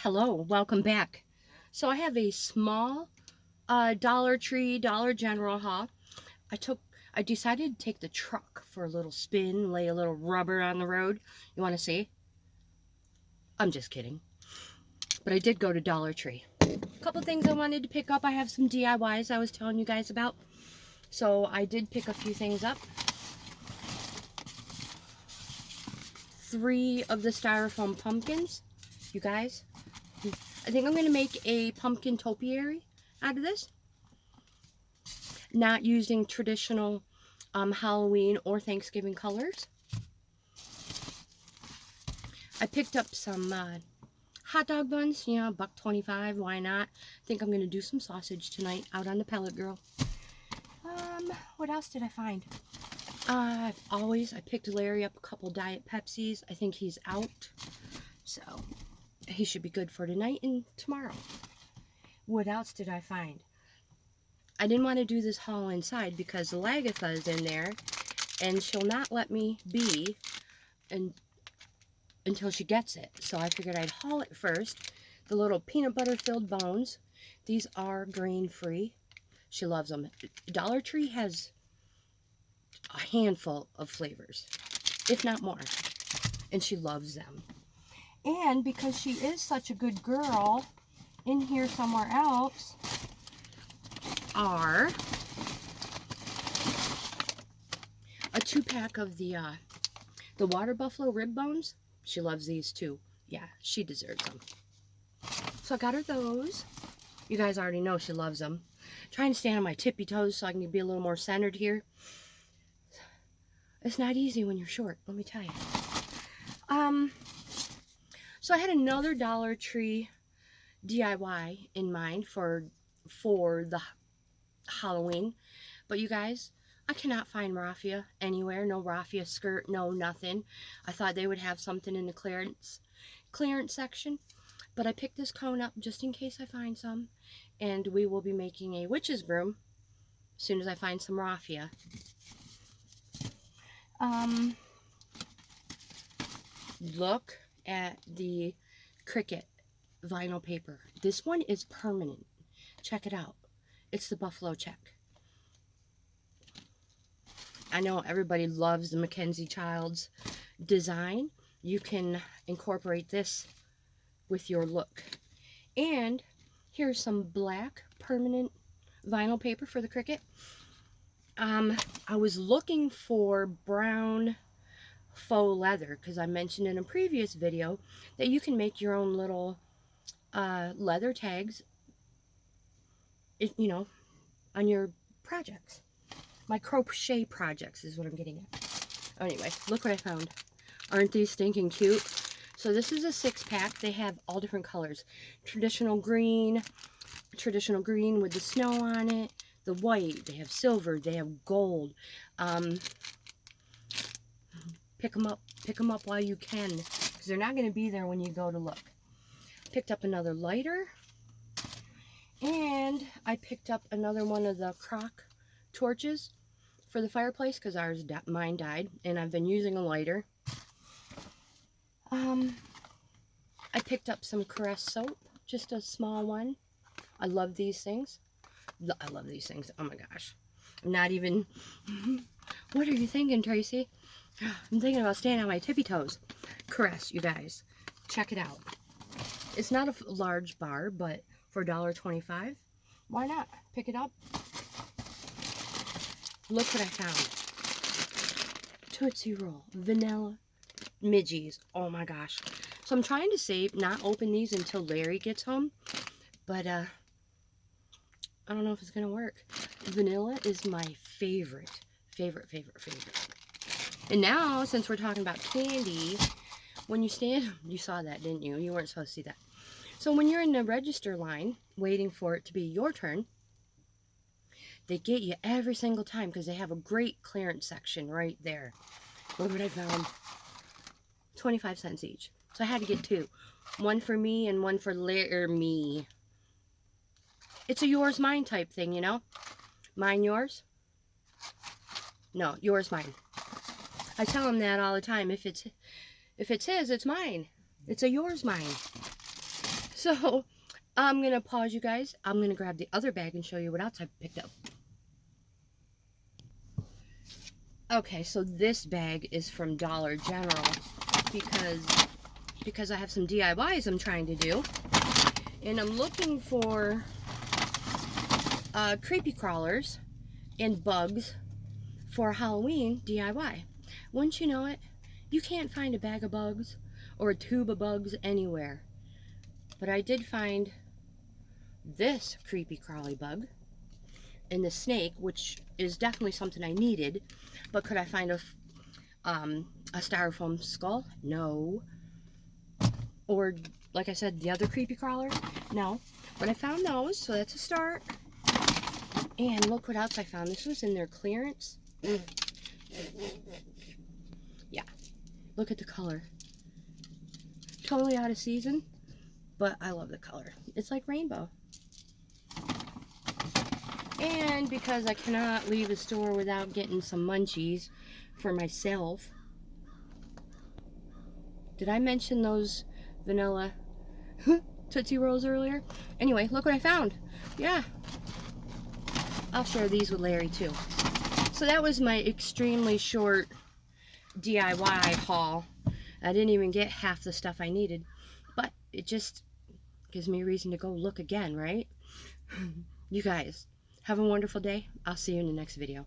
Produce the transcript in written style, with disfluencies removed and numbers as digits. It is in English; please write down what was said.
Hello, welcome back. So I have a small Dollar Tree, Dollar General haul. I decided to take the truck for a little spin, lay a little rubber on the road. You want to see? I'm just kidding. But I did go to Dollar Tree. A couple things I wanted to pick up. I have some DIYs I was telling you guys about. So I did pick a few things up. 3 of the styrofoam pumpkins. You guys, I think I'm going to make a pumpkin topiary out of this. Not using traditional Halloween or Thanksgiving colors. I picked up some hot dog buns, you know, $1.25, why not? I think I'm going to do some sausage tonight out on the pellet grill. What else did I find? I picked Larry up a couple Diet Pepsis. I think he's out, so he should be good for tonight and tomorrow. What else did I find? I didn't want to do this haul inside because Lagatha is in there and she'll not let me be until she gets it. So I figured I'd haul it first. The little peanut butter filled bones. These are grain free. She loves them. Dollar Tree has a handful of flavors, if not more, and she loves them. And because she is such a good girl, in here somewhere else are a 2-pack of the water buffalo rib bones. She loves these too. Yeah, she deserves them. So I got her those. You guys already know she loves them. Trying to stand on my tippy toes so I can be a little more centered here. It's not easy when you're short, let me tell you. So I had another Dollar Tree DIY in mind for the Halloween. But you guys, I cannot find raffia anywhere. No raffia skirt, no nothing. I thought they would have something in the clearance section. But I picked this cone up just in case I find some. And we will be making a witch's broom as soon as I find some raffia. Look at the Cricut vinyl paper. This one is permanent. Check it out. It's the buffalo check. I know everybody loves the Mackenzie Childs design. You can incorporate this with your look. And here's some black permanent vinyl paper for the Cricut. I was looking for brown faux leather because I mentioned in a previous video that you can make your own little leather tags, you know, on your projects. My crochet projects is what I'm getting at. Anyway, look what I found. Aren't these stinking cute? So this is a 6-pack. They have all different colors. Traditional green with the snow on it. The white, they have silver, they have gold. Pick them up while you can, because they're not going to be there when you go to look. Picked up another lighter, and I picked up another one of the crock torches for the fireplace, because mine died, and I've been using a lighter. I picked up some Caress soap, just a small one. I love these things. I love these things. Oh my gosh. I'm not even... What are you thinking, Tracy? I'm thinking about standing on my tippy toes. Caress, you guys. Check it out. It's not a large bar, but for $1.25, why not? Pick it up. Look what I found. Tootsie Roll. Vanilla Midgies. Oh my gosh. So I'm trying to not open these until Larry gets home. But, I don't know if it's going to work. Vanilla is my favorite. And now, since we're talking about candy, when you saw that, didn't you? You weren't supposed to see that. So when you're in the register line, waiting for it to be your turn, they get you every single time because they have a great clearance section right there. Look what I found. 25 cents each. So I had to get 2. One for me and one for me. It's a yours, mine type thing, you know? Mine, yours? No, yours, mine. I tell him that all the time. If it's his, it's mine. It's a yours, mine. So I'm going to pause you guys. I'm going to grab the other bag and show you what else I picked up. Okay, so this bag is from Dollar General because I have some DIYs I'm trying to do. And I'm looking for creepy crawlers and bugs for Halloween DIY. Wouldn't you know it, you can't find a bag of bugs or a tube of bugs anywhere. But I did find this creepy crawly bug and the snake, which is definitely something I needed. But could I find a styrofoam skull? No. Or, like I said, the other creepy crawler? No. But I found those, so that's a start. And look what else I found. This was in their clearance. Yeah. Look at the color. Totally out of season, but I love the color. It's like rainbow. And because I cannot leave the store without getting some munchies for myself. Did I mention those vanilla Tootsie Rolls earlier? Anyway, look what I found. Yeah. I'll share these with Larry too. So that was my extremely short DIY haul. I didn't even get half the stuff I needed, but it just gives me a reason to go look again, right? You guys, have a wonderful day. I'll see you in the next video.